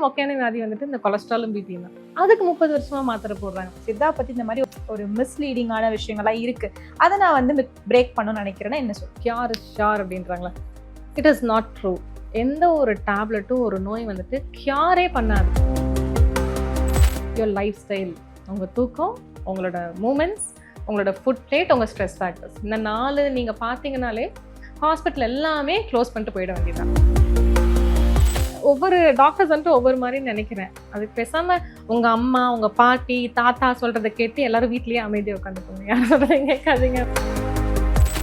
மொக்கையான வியாதி வந்துட்டு இந்த கொலஸ்ட்ராலும் பிபி தான். அதுக்கு 30 வருஷமா மாத்திரை போடுறாங்க. சித்தா பத்தி இந்த மாதிரி ஒரு மிஸ்லீடிங்கான விஷயங்கள்லாம் இருக்கு. அதை நான் வந்து பிரேக் பண்ணணும்னு நினைக்கிறேன்னா என்ன சொல்? கியூர் இஸ் ஷியோர் அப்படின்றாங்களா? It is not true. எந்த ஒரு டேப்லெட்டும் ஒரு நோய் வந்துட்டு கியூரே பண்ணாது. யுவர் லைஃப் ஸ்டைல், உங்கள் தூக்கம், உங்களோட மூமெண்ட்ஸ், உங்களோட ஃபுட் பிளேட், உங்கள் ஸ்ட்ரெஸ் ஃபேக்டர்ஸ், இந்த 4 நீங்கள் பார்த்தீங்கனாலே ஹாஸ்பிட்டல் எல்லாமே க்ளோஸ் பண்ணிட்டு போயிட வேண்டியதான். ஒவ்வொரு டாக்டர்ஸ் வந்துட்டு ஒவ்வொரு மாதிரி நினைக்கிறேன். அதுக்கு பேசாமல் உங்கள் அம்மா, உங்கள் பாட்டி, தாத்தா சொல்கிறத கேட்டு எல்லாரும் வீட்லேயே அமைதியாக உட்காந்துக்கோங்க. யாரும் சொல்கிறீங்க கேட்காதீங்க.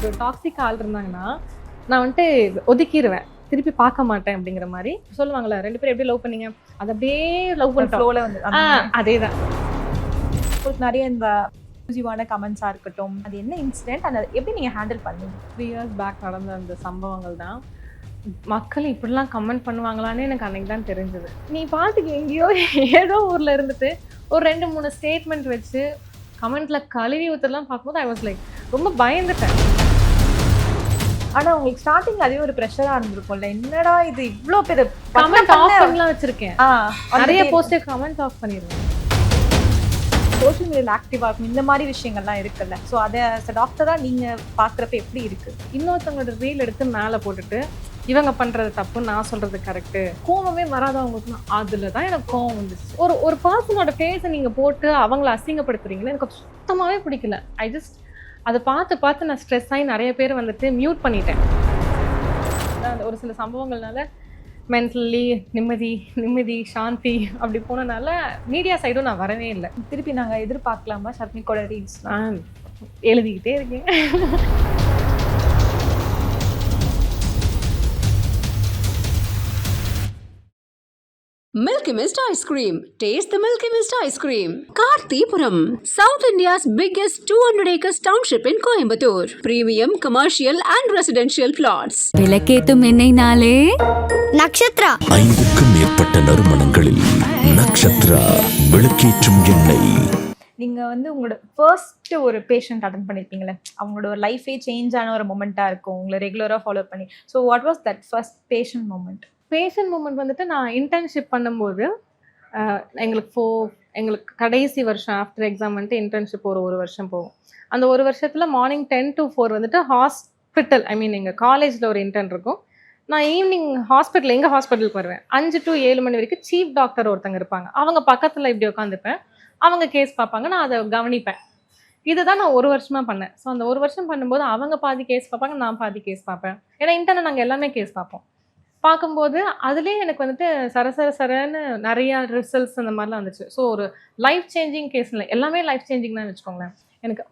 ஒரு டாக்ஸிக் ஆள் இருந்தாங்கன்னா நான் வந்துட்டு ஒதுக்கிடுவேன், திருப்பி பார்க்க மாட்டேன் அப்படிங்கிற மாதிரி சொல்லுவாங்களே. 2 பேரும் எப்படி லவ் பண்ணீங்க? அது அப்படியே லவ் பண்ண வந்து அதே தான். உங்களுக்கு நிறைய இந்த பாசிட்டிவான கமெண்ட்ஸாக இருக்கட்டும், அது என்ன இன்சிடென்ட், அதை எப்படி நீங்கள் ஹேண்டில் பண்ணீங்க? 3 years பேக் நடந்த அந்த சம்பவங்கள் தான் மக்கள் இப்படிலாம் கமெண்ட் பண்ணுவாங்களான்னு எனக்கு அன்னைக்கு தான் தெரிஞ்சது. நீ பாட்டுக்கு எங்கேயோ ஏதோ ஊரில் இருந்துட்டு ஒரு 2-3 ஸ்டேட்மெண்ட் வச்சு கமெண்ட்டில் கழுவி ஊற்றலாம் பார்க்கும்போது ஐ வாஸ் லைக் ரொம்ப பயந்துட்டேன். ஆனால் உங்களுக்கு ஸ்டார்டிங் அதே ஒரு ப்ரெஷராக இருந்திருக்கும்ல, என்னடா இது இவ்வளோ பேர் கமெண்ட் ஆஃப் பண்ணலாம் வச்சுருக்கேன். நிறைய போஸ்டே கமெண்ட் ஆஃப் பண்ணிடுவேன். சோஷியல் மீடியாவில் ஆக்டிவாக இருக்கும், இந்த மாதிரி விஷயங்கள்லாம் இருக்குல்ல. ஸோ அதை டாக்டராக நீங்கள் பார்க்குறப்ப எப்படி இருக்குது? இன்னொருத்தவங்களோட ரீல் எடுத்து மேலே போட்டுட்டு இவங்க பண்ணுறது தப்பு, நான் சொல்கிறது கரெக்டு, கோவமே வராதவங்களுக்கு அதில் தான் எனக்கு கோவம் வந்துச்சு. ஒரு பர்சனோட ஃபேஸை நீங்கள் போட்டு அவங்கள அசிங்கப்படுத்துறீங்களே, எனக்கு சுத்தமாகவே பிடிக்கல. ஐ ஜஸ்ட் அதை பார்த்து நான் ஸ்ட்ரெஸ் ஆகி நிறைய பேர் வந்துட்டு மியூட் பண்ணிட்டேன். ஒரு சில சம்பவங்கள்னால மென்டலி நிம்மதி சாந்தி அப்படி போனனால மீடியா சைடும் நான் வரவே இல்லை. திருப்பி நாங்கள் எதிர்பார்க்கலாமா ஷர்மிகோட ரீல்ஸ்? நான் எழுதிக்கிட்டே இருக்கேன். Milky Mist Ice Cream. Taste the Milky Mist Ice Cream. Karthipuram, South India's biggest 200-acre township in Coimbatore. Premium, commercial and residential plots. விளக்கேத்தும் எண்ணெய் நாளே நக்ஷத்ரா. 5க்கும் மேற்பட்ட நறுமணங்களில் நக்ஷத்ரா விளக்கேற்றும் எண்ணெய். நீங்கள் வந்து உங்களோட ஃபர்ஸ்ட் ஒரு பேஷண்ட் அட்டென்ட் பண்ணியிருப்பீங்களே, அவங்களோட ஒரு லைஃபே சேஞ்ச் ஆன ஒரு மொமெண்ட்டாக இருக்கும், உங்களை ரெகுலராக ஃபாலோ பண்ணி. So what was that first patient moment? Patient moment வந்துட்டு நான் இன்டர்ன்ஷிப் பண்ணும்போது எங்களுக்கு கடைசி வருஷம் ஆஃப்டர் எக்ஸாம் வந்துட்டு இன்டர்ன்ஷிப் ஒரு வருஷம் போகும். அந்த ஒரு வருஷத்தில் மார்னிங் 10 to 4 வந்துட்டு ஹாஸ்பிட்டல், ஐ மீன் எங்கள் காலேஜில் ஒரு இன்டர்ன் இருக்கும். நான் ஈவினிங் எங்கள் ஹாஸ்பிட்டலுக்கு வருவேன். 5 to 7 மணி வரைக்கும் சீஃப் டாக்டர் ஒருத்தங்க இருப்பாங்க. அவங்க பக்கத்தில் இப்படி உட்காந்துப்பேன், அவங்க கேஸ் பார்ப்பாங்க, நான் அதை கவனிப்பேன். இதுதான் நான் 1 வருஷமாக பண்ணேன். ஸோ அந்த 1 வருஷம் பண்ணும்போது அவங்க பாதி கேஸ் பார்ப்பாங்க, நான் பாதி கேஸ் பார்ப்பேன். ஏன்னா இன்டர்னை நாங்கள் எல்லாமே கேஸ் பார்ப்போம். பார்க்கும்போது அதுலேயே எனக்கு வந்துட்டு சரன்னு நிறையா ரிசல்ட்ஸ் அந்த மாதிரிலாம் வந்துச்சு. ஸோ ஒரு லைஃப் சேஞ்சிங் கேஸ் இல்லை, எல்லாமே லைஃப் சேஞ்சிங் தான் வச்சுக்கோங்களேன். எனக்கு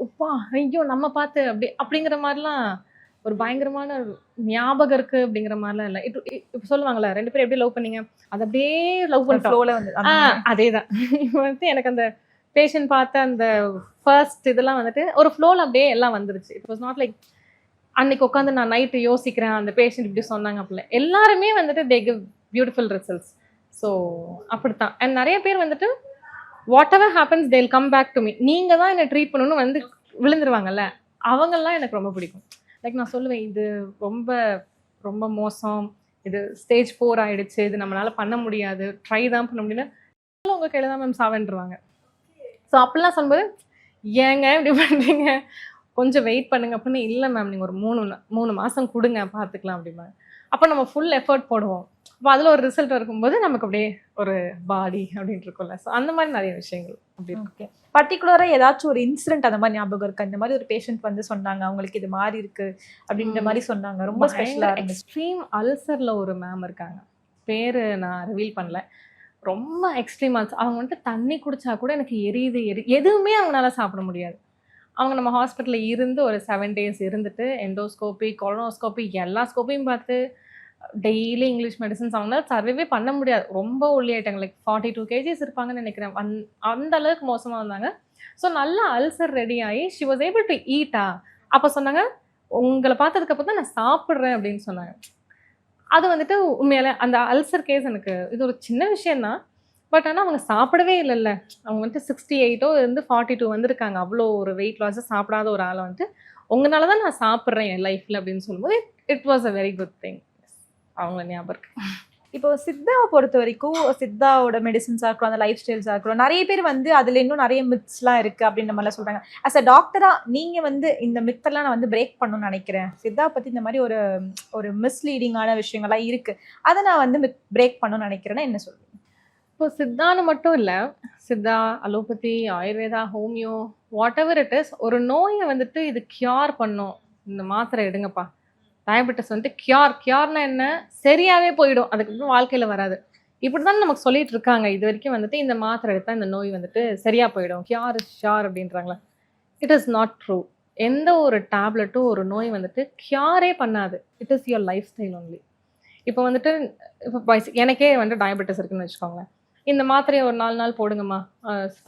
ஐயோ நம்ம பார்த்து அப்படிங்கிற மாதிரிலாம் ஒரு பயங்கரமான ஞாபகம் இருக்குது அப்படிங்கிற மாதிரிலாம் இல்லை. இப்போ சொல்லுவாங்களே 2 பேரும் எப்படி லவ் பண்ணீங்க? அது அப்படியே லவ் பண்ண வந்து அதே தான். இப்போ வந்துட்டு எனக்கு அந்த பேஷண்ட் பார்த்த அந்த ஃபர்ஸ்ட் இதெல்லாம் வந்துட்டு ஒரு ஃப்ளோவில் அப்படியே எல்லாம் வந்துருச்சு. இட் வாஸ் நாட் லைக் அன்னைக்கு உட்காந்து நான் நைட்டு யோசிக்கிறேன் அந்த பேஷண்ட் இப்படி சொன்னாங்க அப்படில. எல்லாருமே வந்துட்டு they give beautiful results. So அப்படித்தான். அண்ட் நிறைய பேர் வந்துட்டு whatever happens they'll come back to me. நீங்கள் தான் என்னை ட்ரீட் பண்ணணும்னு வந்து விழுந்துருவாங்கல்ல, அவங்கெல்லாம் எனக்கு ரொம்ப பிடிக்கும். லைக் நான் சொல்லுவேன், இது ரொம்ப ரொம்ப மோசம், இது ஸ்டேஜ் 4 ஆகிடுச்சு, இது நம்மளால் பண்ண முடியாது, ட்ரை தான் பண்ண முடியல, உங்கள் கையில் தான் மேம் சாவன்றுவாங்க. ஸோ அப்படிலாம் சொல்லும்போது ஏங்க இப்படி பண்ணுறீங்க, கொஞ்சம் வெயிட் பண்ணுங்க அப்படின்னு. இல்லை மேம் நீங்கள் ஒரு 3 மாதம் கொடுங்க பார்த்துக்கலாம் அப்படிம்பாங்க. அப்போ நம்ம ஃபுல் எஃபர்ட் போடுவோம். அப்போ அதில் ஒரு ரிசல்ட் இருக்கும்போது நமக்கு அப்படியே ஒரு பாடி அப்படின்ட்டு இருக்கும்ல. ஸோ அந்த மாதிரி நிறைய விஷயங்கள் அப்படி இருக்கு. ஓகே, பர்டிகுலராக ஏதாச்சும் ஒரு இன்சிடென்ட் அந்த மாதிரி ஞாபகம் இருக்கா? இந்த மாதிரி ஒரு பேஷண்ட் வந்து சொன்னாங்க அவங்களுக்கு இது மாதிரி இருக்கு அப்படின்ற மாதிரி சொன்னாங்க, ரொம்ப ஸ்பெஷலாக. எக்ஸ்ட்ரீம் அல்சரில் ஒரு மேம் இருக்காங்க, பேர் நான் ரிவீல் பண்ணல. ரொம்ப எக்ஸ்ட்ரீம் அல்சர். அவங்க வந்துட்டு தண்ணி குடிச்சா கூட எனக்கு எரியுது எதுவுமே அவங்களால சாப்பிட முடியாது. அவங்க நம்ம ஹாஸ்பிட்டலில் இருந்து ஒரு 7 days இருந்துட்டு எண்டோஸ்கோபி, கொலனோஸ்கோபி எல்லா ஸ்கோப்பையும் பார்த்து டெய்லி இங்கிலீஷ் மெடிசன்ஸ் அவங்களால சர்வே பண்ண முடியாது. ரொம்ப ஒல்லியாயிட்டாங்க, லைக் 42 kgs இருப்பாங்கன்னு நினைக்கிறேன். அந்த அளவுக்கு மோசமாக இருந்தாங்க. ஸோ நல்லா அல்சர் ரெடி ஆகி she was able to eta. அப்போ சொன்னாங்க உங்களை பார்த்ததுக்கப்புறம் தான் நான் சாப்பிட்றேன் அப்படின்னு சொன்னாங்க. அது வந்துட்டு உண்மையில அந்த அல்சர் கேஸ் எனக்கு இது ஒரு சின்ன விஷயந்தான். பட் ஆனால் அவங்க சாப்பிடவே இல்லைல்ல. அவங்க வந்துட்டு 68 இருந்து 42 வந்திருக்காங்க. அவ்வளோ ஒரு வெயிட் லாஸை சாப்பிடாத ஒரு ஆளை வந்துட்டு உங்களால தான் நான் சாப்பிட்றேன் என் லைஃப்பில் அப்படின்னு சொல்லும்போது it was a very good thing. அவங்கள ஞாபகம் இருக்கு. இப்போ சித்தாவை பொறுத்த வரைக்கும் சித்தாவோட மெடிசின்ஸாக இருக்கட்டும், அந்த லைஃப் ஸ்டைல்ஸாக இருக்கட்டும், நிறைய பேர் வந்து அதில் இன்னும் நிறைய மித்ஸ்லாம் இருக்குது அப்படின்ற மாதிரிலாம் சொல்கிறாங்க. அஸ் அ டாக்டராக நீங்கள் வந்து இந்த மித்தெல்லாம் நான் வந்து பிரேக் பண்ணணும்னு நினைக்கிறேன், சித்தா பற்றி இந்த மாதிரி ஒரு ஒரு மிஸ்லீடிங்கான விஷயங்கள்லாம் இருக்குது, அதை நான் வந்து பிரேக் பண்ணணும்னு நினைக்கிறேன்னா என்ன சொல்லுவீங்க? இப்போ சித்தான்னு மட்டும் இல்லை, Siddha, allopathy, Ayurveda, homeo, what ever it is, ஒரு நோயை வந்துட்டு இது கியூர் பண்ணும், இந்த மாத்திரை எடுங்கப்பா. டயபெட்டிஸ் வந்துட்டு கியூர்னா என்ன, சரியாகவே போயிடும், அதுக்கப்புறம் வாழ்க்கையில் வராது, இப்படி தான் நமக்கு சொல்லிட்டு இருக்காங்க இது வரைக்கும். வந்துட்டு இந்த மாத்திரை எடுத்தால் இந்த நோய் வந்துட்டு சரியாக போயிடும், கியூர் இஸ் ஷியோர் அப்படின்றாங்களா. It is not true. எந்த ஒரு டேப்லெட்டும் ஒரு நோய் வந்துட்டு கியூரே பண்ணாது. It is your lifestyle only. இப்போ வந்துட்டு இப்போ எனக்கே வந்து டயபெட்டிஸ் இருக்குன்னு வச்சுக்கோங்களேன், இந்த மாத்திரையை ஒரு 4 நாள் போடுங்கம்மா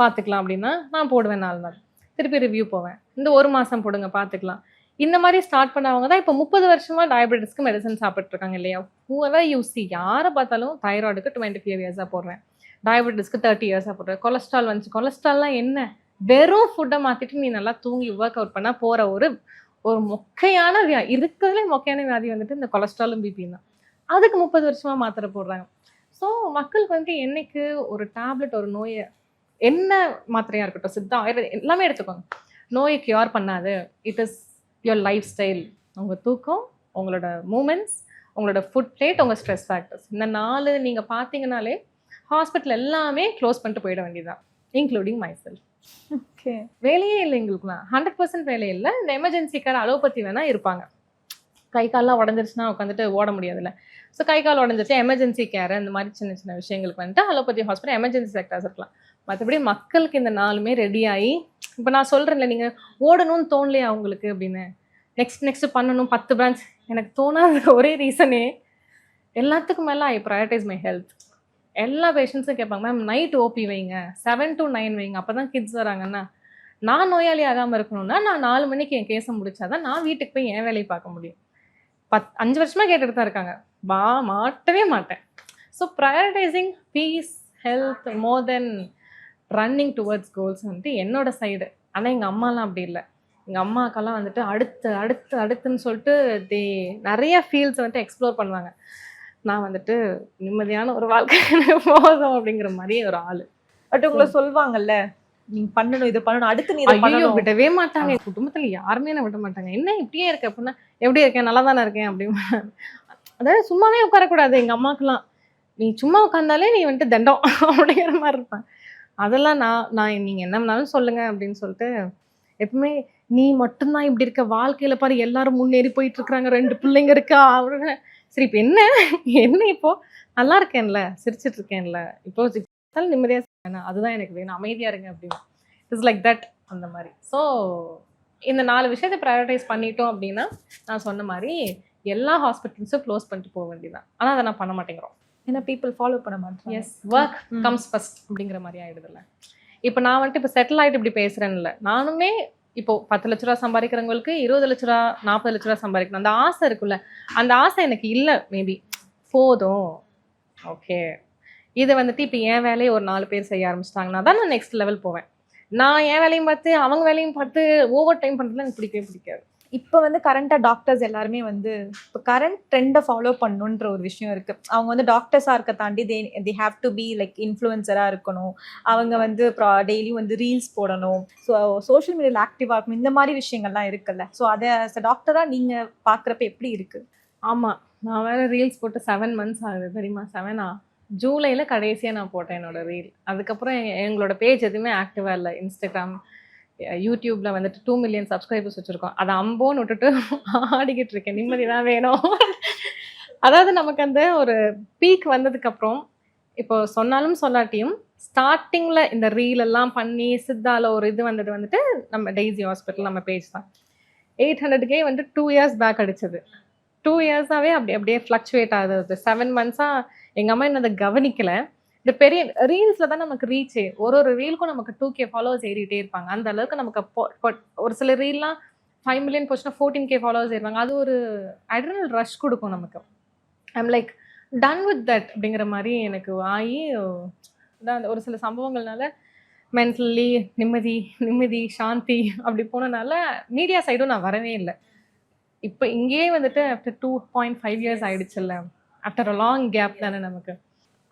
பார்த்துக்கலாம் அப்படின்னா நான் போடுவேன் 4 நாள், திருப்பி ரிவ்யூ போவேன், இந்த 1 மாதம் போடுங்க பார்த்துக்கலாம். இந்த மாதிரி ஸ்டார்ட் பண்ணவங்க தான் இப்போ 30 வருஷமாக டயபெட்டிஸ்க்கு மெடிசன் சாப்பிட்ருக்காங்க இல்லையா. ஹூஎவர் யூ சி, யாரை பார்த்தாலும் தைராய்டுக்கு 25 இயர்ஸாக போடுறேன், டயபெட்டிஸ்க்கு 30 இயர்ஸாக போடுறேன், கொலஸ்ட்ரால் வந்துச்சு. கொலஸ்ட்ரால்லாம் என்ன, வெறும் ஃபுட்டை மாற்றிட்டு நீ நல்லா தூங்கி ஒர்க் அவுட் பண்ணால் போகிற ஒரு மொக்கையான வியாதி, இருக்கிறதுலே மொக்கையான வியாதி வந்துட்டு இந்த கொலஸ்ட்ராலும் பிபியும் தான். அதுக்கு 30 வருஷமாக மாத்திரை போடுறாங்க. ஸோ மக்களுக்கு வந்து என்னைக்கு ஒரு டேப்லெட் ஒரு நோயை, என்ன மாத்திரையாக இருக்கட்டும், சித்தா, ஆயுர்வேதம் எல்லாமே எடுத்துக்கோங்க, நோயை கியூர் பண்ணாது. It is your life style, உங்கள் தூக்கம், உங்களோட மூமெண்ட்ஸ், உங்களோட ஃபுட் பிளேட், உங்கள் ஸ்ட்ரெஸ் ஃபேக்டர்ஸ், இந்த 4 நீங்கள் பார்த்தீங்கனாலே ஹாஸ்பிட்டல் எல்லாமே க்ளோஸ் பண்ணிட்டு போயிட வேண்டியதுதான், இன்க்ளூடிங் மை செல்ஃப். ஓகே, வேலையே இல்லை எங்களுக்குலாம், 100% வேலை இல்லை. இந்த எமர்ஜென்சிக்கார அலோபதி வேணால் இருப்பாங்க, கை கால்லாம் உடஞ்சிருச்சுன்னா உட்காந்துட்டு ஓட முடியாதுல்ல. ஸோ கை கால் உடஞ்சிச்சு, எமர்ஜென்சி கேர், இந்த மாதிரி சின்ன சின்ன விஷயங்களுக்கு வந்துட்டு அலோபதி ஹாஸ்பிட்டல், எமர்ஜென்சி செக்டர்ஸ் இருக்கலாம். மற்றபடி மக்களுக்கு இந்த 4மே ரெடி ஆகி, இப்போ நான் சொல்கிறேன்ல, நீங்கள் ஓடணும்னு தோணலையா அவங்களுக்கு அப்படின்னு, நெக்ஸ்ட் பண்ணணும் 10 பிரான்ச், எனக்கு தோணாத ஒரே ரீசனே, எல்லாத்துக்கும் மேலே ஐ ப்ரையாரிட்டைஸ் மை ஹெல்த். எல்லா பேஷண்ட்ஸும் கேட்பாங்க, மேம் நைட் ஓபி வைங்க, 7 to 9 வைங்க, அப்போ தான் கிட்ஸ் வராங்கன்னா. நான் நோயாளி ஆகாமல் இருக்கணும்னா நான் 4 மணிக்கு என் கேஸை முடிச்சாதான் நான் வீட்டுக்கு போய் என் வேலையை பார்க்க முடியும். 5 வருஷமாக கேட்டுட்டு தான் இருக்காங்க, மாட்டவே மாட்டேன். ஸோ ப்ரையாரிட்டைசிங் பீஸ், ஹெல்த் மோர் தென் ரன்னிங் டுவர்ட்ஸ் கோல்ஸ் வந்துட்டு என்னோட சைடு. ஆனால் எங்கள் அம்மாலாம் அப்படி இல்லை. எங்கள் அம்மாக்கெல்லாம் வந்துட்டு அடுத்துன்னு சொல்லிட்டு நிறைய ஃபீல்ட்ஸ் வந்துட்டு எக்ஸ்ப்ளோர் பண்ணுவாங்க. நான் வந்துட்டு நிம்மதியான ஒரு வாழ்க்கை போதும் அப்படிங்கிற மாதிரி ஒரு ஆள். பட் உங்களை சொல்லுவாங்கல்ல, நீங்க பண்ணணும், இதை பண்ணணும், அடுத்து நீ விடவே மாட்டாங்க. என் குடும்பத்துல யாருமே என்ன விட மாட்டாங்க. என்ன இப்படியே இருக்க அப்படின்னா, எப்படி இருக்கேன், நல்லா தானே இருக்கேன் அப்படின்னு. அதாவது சும்மாவே உட்காரக்கூடாது எங்க அம்மாக்கெல்லாம். நீ சும்மா உட்காந்தாலே நீ வந்துட்டு தண்டம் அப்படிங்கிற மாதிரி இருப்பேன். அதெல்லாம் நான் நீங்க என்ன வேணாலும் சொல்லுங்க அப்படின்னு சொல்லிட்டு எப்பவுமே, நீ மட்டும்தான் இப்படி இருக்க, வாழ்க்கையில பாரு எல்லாரும் முன்னேறி போயிட்டு இருக்கிறாங்க, 2 பிள்ளைங்க இருக்கா அப்படின்னு. சரி இப்போ என்ன இப்போ நல்லா இருக்கேன்ல, சிரிச்சிட்டு இருக்கேன்ல, இப்போ நிம்மதியா, அதுதான் எனக்கு வேணும், அமைதியா இருங்க அப்படின்னு. இட்ஸ் லைக் தட், அந்த மாதிரி. ஸோ இந்த 4 விஷயத்தை ப்ரையாரிட்டைஸ் பண்ணிட்டோம் அப்படின்னா, நான் சொன்ன மாதிரி எல்லா ஹாஸ்பிட்டல்ஸும் க்ளோஸ் பண்ணிட்டு போக வேண்டியதான். ஆனால் அதை நான் பண்ண மாட்டேங்கிறோம். ஏன்னா பீப்புள் ஃபாலோ பண்ண மாட்டேன். எஸ், ஒர்க் கம்ஸ் ஃபர்ஸ்ட் அப்படிங்கிற மாதிரி ஆயிடுதுல்ல. இப்போ நான் வந்துட்டு இப்போ செட்டில் ஆகிட்டு இப்படி பேசுகிறேன்ல, நானுமே இப்போ 10 லட்ச ரூபா சம்பாதிக்கிறவங்களுக்கு 20 லட்ச ரூபா 40 லட்ச ரூபா சம்பாதிக்கணும், அந்த ஆசை இருக்குல்ல. அந்த ஆசை எனக்கு இல்லை. மேபி போதும், ஓகே, இதை வந்துட்டு இப்போ என் வேலையை ஒரு 4 பேர் செய்ய ஆரம்பிச்சிட்டாங்கன்னா தான் நான் நெக்ஸ்ட் லெவல் போவேன். நான் என் வேலையும் பார்த்து அவங்க வேலையும் பார்த்து ஓவர் டைம் பண்ணுறதுல எனக்கு பிடிக்கவே பிடிக்காது. இப்போ வந்து கரண்டாக டாக்டர்ஸ் எல்லாருமே வந்து இப்போ கரண்ட் ட்ரெண்டை ஃபாலோ பண்ணணுன்ற ஒரு விஷயம் இருக்குது. அவங்க வந்து டாக்டர்ஸாக இருக்க தாண்டி they have to be like இன்ஃப்ளூயன்சராக இருக்கணும், அவங்க வந்து டெய்லியும் வந்து ரீல்ஸ் போடணும், ஸோ சோஷியல் மீடியாவில் ஆக்டிவாக இருக்கணும், இந்த மாதிரி விஷயங்கள்லாம் இருக்குல்ல. ஸோ அதை as a டாக்டராக நீங்கள் பார்க்குறப்ப எப்படி இருக்குது? ஆமாம், நான் வேறு ரீல்ஸ் போட்டு 7 months ஆகுது தெரியுமா? 7 ஜூலையில் கடைசியாக நான் போட்டேன் என்னோட ரீல். அதுக்கப்புறம் எங்களோட பேஜ் எதுவுமே ஆக்டிவாக இல்லை. இன்ஸ்டாகிராம், யூடியூப்ல வந்துட்டு 2 million சப்ஸ்கிரைபர்ஸ் வச்சுருக்கோம். அதை அம்போன்னு விட்டுட்டு ஆடிக்கிட்டு இருக்கேன். நிம்மதி தான் வேணும். அதாவது நமக்கு அந்த ஒரு பீக் வந்ததுக்கப்புறம், இப்போ சொன்னாலும் சொல்லாட்டியும் ஸ்டார்டிங்கில் இந்த ரீல் எல்லாம் பண்ணி சித்தால ஒரு இது வந்தது வந்துட்டு நம்ம டெய்ஸி ஹாஸ்பிட்டல் நம்ம பேஜ் தான். 800K வந்துட்டு 2 years பேக் அடிச்சது. 2 yearsஆவே அப்படியே ஃப்ளக்சுவேட் ஆகுது. 7 monthsஆ எங்கள் அம்மா என்ன அதை கவனிக்கலை. இந்த பெரிய ரீல்ஸில் தான் நமக்கு ரீச்சு. ஒரு ரீலுக்கும் நமக்கு 2K ஃபாலோவர்ஸ் ஏறிட்டே இருப்பாங்க. அந்த அளவுக்கு நமக்கு ஒரு சில ரீல்லாம் 5 million போச்சுன்னா 14K ஃபாலோவர்ஸ் ஏறுவாங்க. அது ஒரு அட்ரினல் ரஷ் கொடுக்கும் நமக்கு. I'm like done with that அப்படிங்கிற மாதிரி எனக்கு ஆகி, அதான் ஒரு சில சம்பவங்கள்னால மென்டலி நிம்மதி சாந்தி அப்படி போனனால மீடியா சைடும் நான் வரவே இல்லை. இப்போ இங்கேயே வந்துட்டு ஆஃப்டர் 2.5 years ஆயிடுச்சுல்ல, ஆஃப்டர் அ லாங் கேப் தானே நமக்கு.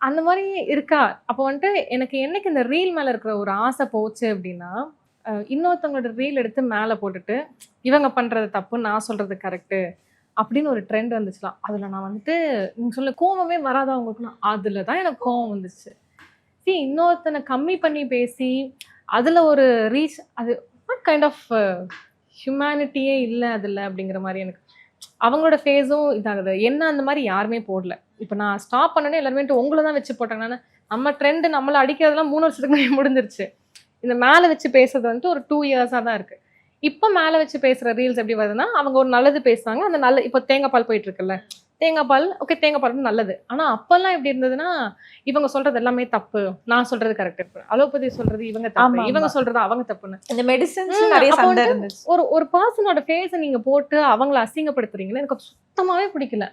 அந்த மாதிரி இருக்கா? அப்போ வந்துட்டு எனக்கு என்னைக்கு இந்த ரீல் மேல இருக்கிற ஒரு ஆசை போச்சு அப்படின்னா, இன்னொருத்தவங்களோட ரீல் எடுத்து மேல போட்டுட்டு, இவங்க பண்றது தப்பு, நான் சொல்றது கரெக்ட்டு அப்படின்னு ஒரு ட்ரெண்ட் வந்துச்சுலாம். அதுல நான் வந்துட்டு நீங்க சொல்ல கோவமே வராதா உங்களுக்குலாம்? அதுல தான் எனக்கு கோவம் வந்துச்சு. இன்னொருத்தனை கம்மி பண்ணி பேசி, அதுல ஒரு ரீச் அது வாட் கைண்ட் ஆஃப் ஹியூமனிட்டியே இல்ல அதுல அப்படிங்கிற மாரி எனக்கு. அவங்களோட ஃபேஸும் இதாகுது. என்ன அந்த மாரி யாருமே போடல. இப்ப நான் ஸ்டாப் பண்ணோனே எல்லாருமே உங்கள தான் வச்சு போட்டாங்க. நம்ம ட்ரெண்ட் நம்மள அடிக்கிறதெல்லாம் 3 வருஷத்துக்கு முன்னாடி முடிஞ்சிருச்சு. இந்த மேல வச்சு பேசுறது வந்துட்டு ஒரு 2 இயர்ஸா தான் இருக்கு. இப்ப மேல வச்சு பேசுற ரீல்ஸ் எப்படி வருதுன்னா, அவங்க ஒரு நல்லது பேசுவாங்க. அந்த நல்ல இப்ப தேங்காய் பால் போயிட்டு இருக்குல்ல. தேங்காய் பால் ஓகே, தேங்காய் பால் நல்லது. ஆனா அப்பல்லாம் எப்படி இருந்ததுன்னா, இவங்க சொல்றது எல்லாமே தப்பு. நான் சொல்றது கரெக்ட். அலோபதி சொல்றது இவங்க தப்பு. ஆமா, இவங்க ஆமா. சொல்றது அவங்க தப்புன்னு. இந்த மெடிசன்ஸ் நிறைய அப்ப சண்டை வந்து இருந்துச்சு. ஒரு பர்சனோட ஃபேஸ நீங்க போட்டு அவங்கள அசிங்கப்படுத்துறீங்கன்னு எனக்கு சுத்தமாவே பிடிக்கல.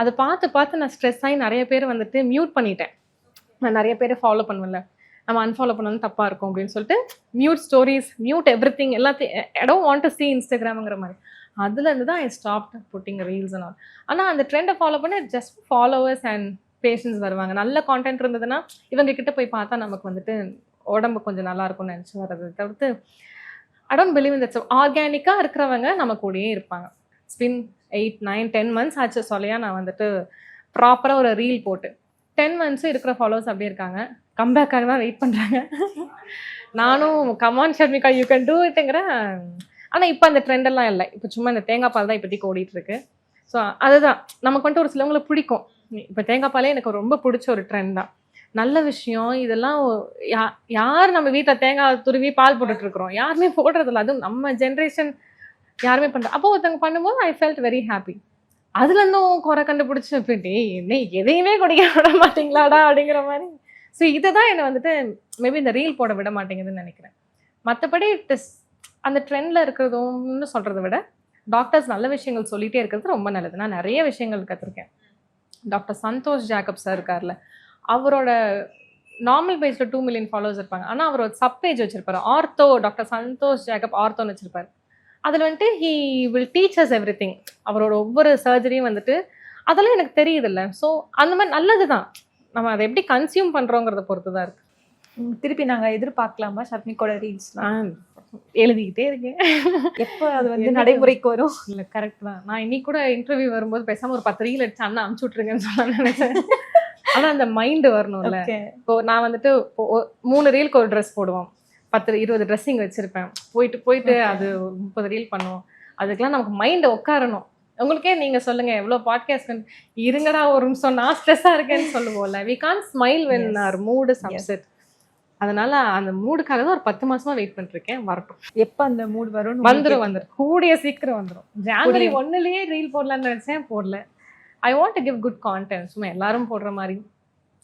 அத பார்த்து நான் ஸ்ட்ரெஸ் ஆகி நெறைய பேர் வந்துட்டு மியூட் பண்ணிட்டேன். நான் நெறைய பேர ஃபாலோ பண்ணுவேன்ல. நம்ம அன்ஃபாலோ பண்ணாலும் தப்பா இருக்கும் அப்படின்னு சொல்லிட்டு, மியூட் ஸ்டோரீஸ், மியூட் எவ்ரிதிங் எல்லாத்தையும் I don't want to see இன்ஸ்டாகிராம்ங்கிற மாரி. அதுலேருந்து தான் I stopped putting reels and all. ஆனா அந்த ட்ரெண்டை ஃபாலோ பண்ண ஜஸ்ட் ஃபாலோவர்ஸ் அண்ட் பேஷன்ஸ் வருவாங்க. நல்ல கான்டென்ட் இருந்ததுன்னா, இவங்க கிட்ட போய் பார்த்தா நமக்கு வந்துட்டு உடம்பு கொஞ்சம் நல்லா இருக்கும்னு நினச்சி வர்றது தவிர்த்து, I don't believe in that's. ஆர்கானிக்காக இருக்கிறவங்க நம்ம கூடயே இருப்பாங்க. ஸ்பின் 8, 9, 10 மந்த்ஸ் ஆச்சு சொல்லையா நான் வந்துட்டு ப்ராப்பராக ஒரு ரீல் போட்டு 10 மந்த்ஸும் இருக்கிற ஃபாலோவர்ஸ் அப்படியே இருக்காங்க. கம்பேக்காக தான் வெயிட் பண்ணுறாங்க. நானும் come on Sharmika you can do இட்டுங்கிறேன். ஆனால் இப்போ அந்த ட்ரெண்டெல்லாம் இல்லை. இப்போ சும்மா இந்த தேங்காய் பால் தான் இப்போதைக்கு ஓடிட்டு இருக்கு. ஸோ அதுதான் நமக்கு வந்துட்டு ஒரு சிலவங்களுக்கு பிடிக்கும். இப்போ தேங்காய் பாலே எனக்கு ரொம்ப பிடிச்ச ஒரு ட்ரெண்ட் தான். நல்ல விஷயம் இதெல்லாம். யார் நம்ம வீட்டில் தேங்காய் துருவி பால் போட்டுட்ருக்குறோம்? யாருமே போடுறதில்ல. அதுவும் நம்ம ஜென்ரேஷன் யாருமே பண்ணுறோம். அப்போ ஒருத்தவங்க பண்ணும்போது ஐ ஃபெல்ட் வெரி ஹாப்பி. அதுலேருந்தும் குறை கண்டுபிடிச்சி போயிட்டு என்ன எதையுமே குடிக்க விட மாட்டீங்களாடா அப்படிங்கிற மாதிரி. ஸோ இதை தான் என்னை வந்துட்டு மேபி இந்த ரீல் போட விட மாட்டேங்குதுன்னு நினைக்கிறேன். மற்றபடி அந்த ட்ரெண்டில் இருக்கிறதும்னு சொல்கிறத விட டாக்டர்ஸ் நல்ல விஷயங்கள் சொல்லிகிட்டே இருக்கிறது ரொம்ப நல்லது. நான் நிறைய விஷயங்கள் கற்றுருக்கேன். டாக்டர் சந்தோஷ் ஜேக்கப் சார் இருக்கார்ல, அவரோட நார்மல் பேஜில் 2 மில்லியன் ஃபாலோவர்ஸ் இருப்பாங்க. ஆனால் அவர் ஒரு சப் பேஜ் வச்சுருப்பாரு. ஆர்த்தோ, டாக்டர் சந்தோஷ் ஜேக்கப் ஆர்த்தோன்னு வச்சுருப்பாரு. அதில் வந்துட்டு he will teach us everything. அவரோட ஒவ்வொரு சர்ஜரியும் வந்துட்டு அதெல்லாம் எனக்கு தெரியுதில்ல. ஸோ அந்த மாதிரி நல்லது தான். நம்ம அதை எப்படி கன்சியூம் பண்ணுறோங்கிறத பொறுத்து தான் இருக்கு. திருப்பி நாங்க எதிர்பார்க்கலாமா ஷர்மிகோட ரீல்ஸ்? எழுதிக்கிட்டே இருக்கேன். எப்போ அது வந்து நடைமுறைக்கு வரும்? இல்லை, கரெக்ட் தான். நான் இன்னைக்கு கூட இன்டர்வியூ வரும்போது பேசாமல் ஒரு 10 ரீல் எடுத்து அண்ணா அனுப்பிச்சு விட்ருங்கன்னு சொல்ல நினைச்சேன். ஆனால் அந்த மைண்டு வரணும்ல. இப்போ நான் வந்துட்டு 3 ரீலுக்கு ஒரு ட்ரெஸ் போடுவோம். 10-20 ட்ரெஸ்ஸிங் வச்சிருப்பேன். போயிட்டு அது 30 ரீல் பண்ணுவோம். அதுக்கெல்லாம் நமக்கு மைண்ட் உட்காரணும். உங்களுக்கே நீங்க சொல்லுங்க, எவ்வளோ பாட்காஸ்ட் இருங்கடா ஒரு நிமிஷம் நான் ஸ்ட்ரெஸ்ஸா இருக்கேன்னு சொல்லுவோம்ல. We can smile when our mood is upset. அதனால அந்த மூடுக்காக தான் ஒரு 10 மாசமா வெயிட் பண்ணிருக்கேன். வரட்டும். எப்ப அந்த மூட் வரும்? வந்துடும் கூடிய சீக்கிரம் வந்துடும். ஜனவரி 1லயே ரீல் போடலான்னு நினைச்சேன், போடல. I want to give good content. சும்மா எல்லாரும் போடுற மாதிரி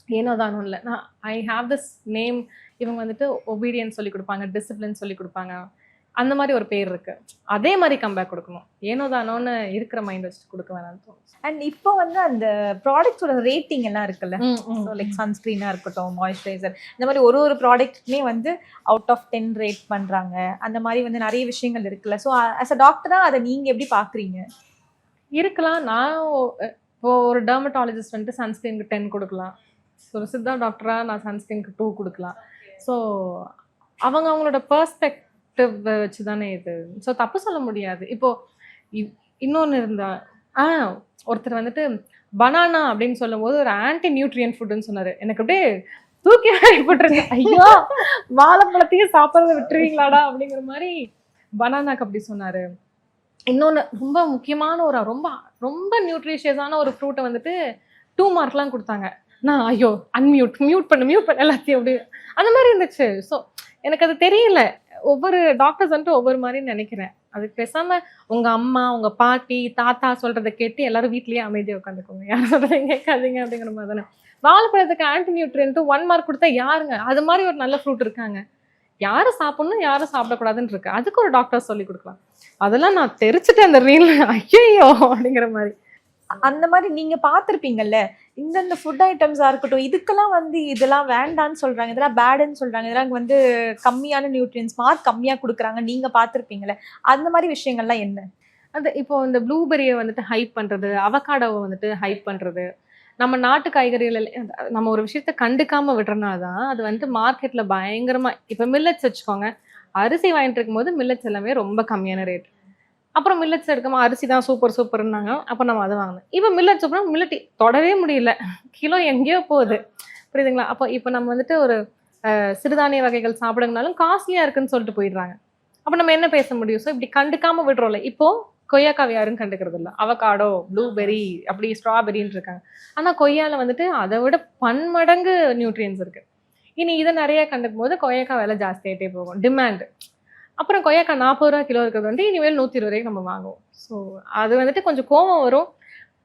ஏனோ தானும் இல்லை. நான் ஐ ஹாவ் திஸ் நேம். இவங்க வந்துட்டு ஒபீடியன்ஸ் சொல்லி கொடுப்பாங்க, டிசிப்ளின் சொல்லி கொடுப்பாங்க. அந்த மாதிரி ஒரு பேர் இருக்கு. அதே மாதிரி கம்பேக் கொடுக்கணும். ஏனோ தானோன்னு இருக்கிற மைண்ட் வச்சுட்டு கொடுக்க வேணாம்னு தோணும். அண்ட் இப்போ வந்து அந்த ப்ராடக்ட்ஸோட ரேட்டிங் எல்லாம் இருக்குல்ல, லைக் சன்ஸ்கிரீனா இருக்கட்டும், மாய்ஸ்சரைசர், இந்த மாதிரி ஒரு ப்ராடக்ட்மே வந்து அவுட் ஆஃப் 10 ரேட் பண்றாங்க. அந்த மாதிரி வந்து நிறைய விஷயங்கள் இருக்குல்ல. ஸோ ஆஸ் அ டாக்டரா அதை நீங்க எப்படி பாக்குறீங்க? இருக்கலாம். நான் இப்போ ஒரு டெர்மட்டாலஜிஸ்ட் வந்துட்டு சன்ஸ்கிரீனுக்கு 10 கொடுக்கலாம். ஒரு சித்தா டாக்டரா நான் சன்ஸ்கிரீனுக்கு 2 கொடுக்கலாம். ஸோ அவங்களோட பெர்ஸ்பெக்டிவ் வச்சு தானே இது. ஸோ தப்பு சொல்ல முடியாது. இப்போ இன்னொன்று இருந்தா ஒருத்தர் வந்துட்டு பனானா அப்படின்னு சொல்லும் போது ஒரு ஆன்டி நியூட்ரியன் ஃபுட்டுன்னு சொன்னாரு. எனக்கு அப்படியே தூக்கி போட்டுருக்கு. ஐயோ, வாழைப்பழத்தையும் சாப்பிட்றத விட்டுருவீங்களாடா அப்படிங்கிற மாதிரி பனானாக்கு அப்படி சொன்னாரு. இன்னொன்று ரொம்ப முக்கியமான ஒரு ரொம்ப ரொம்ப நியூட்ரிஷியஸான ஒரு ஃப்ரூட்டை வந்துட்டு 2 மார்க்லாம் கொடுத்தாங்க. நான் ஐயோ மியூட் பண்ண எல்லாத்தையும் அப்படி அந்த மாதிரி இருந்துச்சு. ஸோ எனக்கு அது தெரியல. ஒவ்வொரு டாக்டர்ஸ் வந்துட்டு ஒவ்வொரு மாதிரி நினைக்கிறேன். அதுக்கு பேசாம உங்க அம்மா, உங்க பாட்டி, தாத்தா சொல்றதை கேட்டு எல்லாரும் வீட்லயே அமைதியாக உட்காந்துக்கோங்க. யாரும் சொல்றதையும் கேட்காதீங்க அப்படிங்கிற மாதிரி தானே. வாழைப்பழத்துக்கு ஆன்டி நியூட்ரியன்ட்டு 1 மார்க் கொடுத்தா யாருங்க? அது மாதிரி ஒரு நல்ல ஃப்ரூட் இருக்காங்க. யாரும் சாப்பிடணும், யாரும் சாப்பிடக்கூடாதுன்னு இருக்கு. அதுக்கு ஒரு டாக்டர் சொல்லி கொடுக்கலாம். அதெல்லாம் நான் தெரிச்சுட்டேன் அந்த ரீல். ஐயோ அப்படிங்கிற மாதிரி. அந்த மாதிரி நீங்க பார்த்துருப்பீங்கல்ல, இந்தந்த ஃபுட் ஐட்டம்ஸா இருக்கட்டும், இதுக்கெல்லாம் வந்து இதெல்லாம் வேண்டான்னு சொல்றாங்க, இதெல்லாம் பேடுன்னு சொல்றாங்க, இதெல்லாம் வந்து கம்மியான நியூட்ரியன்ஸ், மார்க் கம்மியா கொடுக்குறாங்க, நீங்க பார்த்துருப்பீங்கல்ல, அந்த மாதிரி விஷயங்கள்லாம் என்ன? அது இப்போ இந்த ப்ளூபெரியை வந்துட்டு ஹைப் பண்றது, அவகாடோவை வந்துட்டு ஹைப் பண்றது, நம்ம நாட்டு காய்கறிகள் நம்ம ஒரு விஷயத்த கண்டுக்காம விடுறனால தான் அது வந்துட்டு மார்க்கெட்ல பயங்கரமா இப்போ மில்லட்ஸ் வச்சுக்கோங்க. அரிசி வாங்கிட்டு இருக்கும்போது மில்லட்ஸ் எல்லாமே ரொம்ப கம்மியான ரேட். அப்புறம் மில்லட்ஸ் எடுக்காம அரிசி தான் சூப்பர் சூப்பர்னாங்க. அப்போ நம்ம அதை வாங்கினோம். இப்போ மில்லட்ஸ் அப்புறம் மில்லட் தொடவே முடியல. கிலோ எங்கேயோ போகுது. புரியுதுங்களா? அப்போ இப்போ நம்ம வந்துட்டு ஒரு சிறுதானிய வகைகள் சாப்பிடுங்கனாலும் காஸ்ட்லியா இருக்குன்னு சொல்லிட்டு போயிடுறாங்க. அப்போ நம்ம என்ன பேச முடியும்? ஸோ இப்படி கண்டுக்காம விடுறோம்ல. இப்போ கொய்யாக்காவை யாரும் கண்டுக்கிறது இல்லை. அவகாடோ, ப்ளூபெர்ரி, அப்படி ஸ்ட்ராபெரின்னு இருக்காங்க. ஆனா கொய்யால வந்துட்டு அதை விட பன்மடங்கு நியூட்ரியன்ஸ் இருக்கு. இனி இதை நிறைய கண்டுக்கும் போது கொய்யாக்காய் விலை ஜாஸ்தியாயிட்டே போகும். டிமாண்ட். அப்புறம் கொய்யாக்காய் 40 ரூபா கிலோ இருக்கிறது வந்து இனிமேல் 120 ரூபாய்க்கு நம்ம வாங்குவோம். ஸோ அது வந்துட்டு கொஞ்சம் கோவம் வரும்.